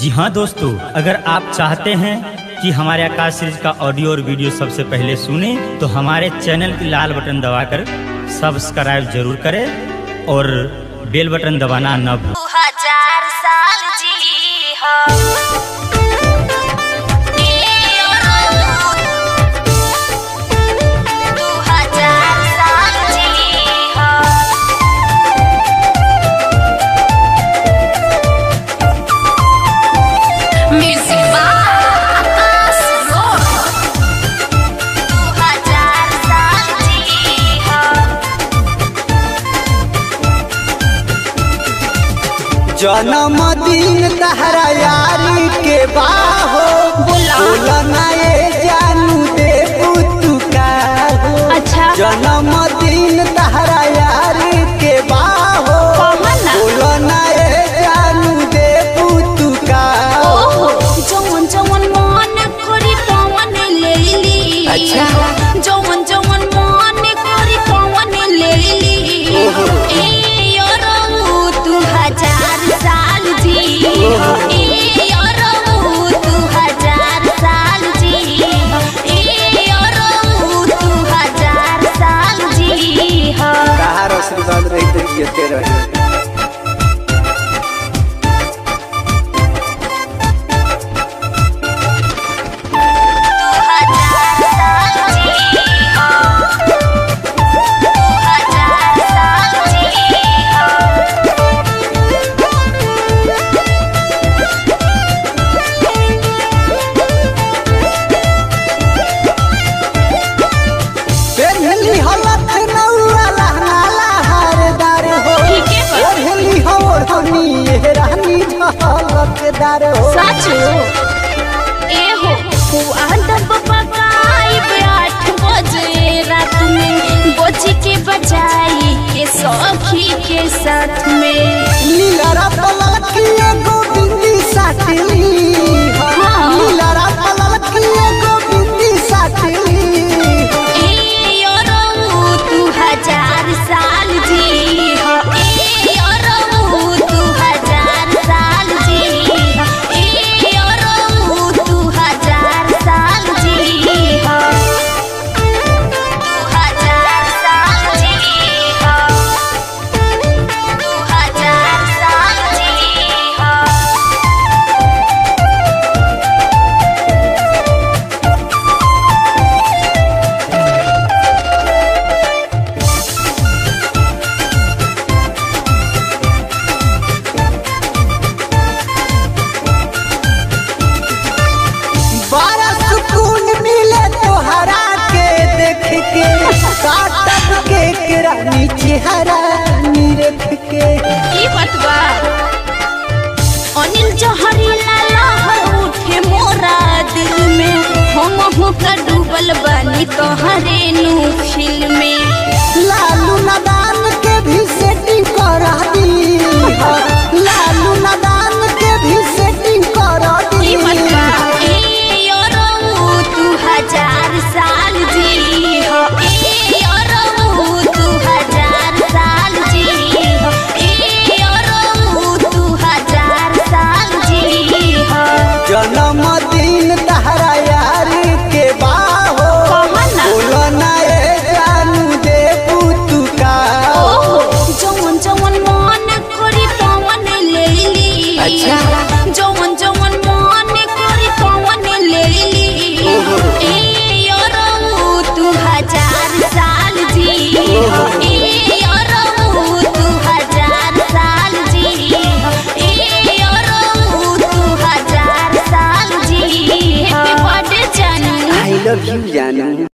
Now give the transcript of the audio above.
जी हाँ दोस्तों, अगर आप चाहते हैं कि हमारे आकाश सीरीज का ऑडियो और वीडियो सबसे पहले सुने तो हमारे चैनल की लाल बटन दबाकर सब्सक्राइब जरूर करें और बेल बटन दबाना न भूलें। 2000 साल जी हो जन्मदिन तहरा यारी के बाहो बोलना ये जानू दे पुतुका हो। अच्छा जन्मदिन तहरा यारी के बाहो बोलना ये जानू दे पुतुका हो। जवन जवन मन करी पवन ले ली। अच्छा जवन जवन मन करी पवन ले ली। ए यारो 2000 साल जी हो। ए यारो 2000 साल जी हो। ए यारो 2000 साल जी हो। कहार आशीर्वाद रही तो जीते रहे। साचो ए हो आदब पकाई 8 बजे रात में बोझी के बजाई के सखी के साथ में लीला पलकी गोविंदी साथली लीला पलकी गोविंदी साथली ए यारो 2000 साल जी हो। ए यारो 2000 साल जी हो। ए यारो 2000 साल जी हो। 2000 साल जी हो। 2000 साल जी हो। बड़ा सुकून मिले तोहरा के देख के काटब के रानी चेहरा निरख के की बतवा अनिल जहरीला लहर उठे मोरा दिल में हम होकर डूबल बानी तोहरे नु फिल्म में लालू नादान के भी सेटिंग करा दी लालू नादान के भी सेटिंग करा दी की बतवा ए यारो 2000 साल जी हो। ए यारो 2000 साल जी हो। ए यारो 2000 साल जी हो। जन्मदिन तहरा यारी के बाहो बोलना ये जानू दे पुतुका जवन जवन मन करी पवन ले ली। अच्छा जवन जवन मन करी पवन ले ली। ए यारो 2000 साल जी हो। ए यारो 2000 साल जी हो। ए यारो 2000 साल जी हो। हैप्पी बर्थडे जानू। आई लव यू जानू।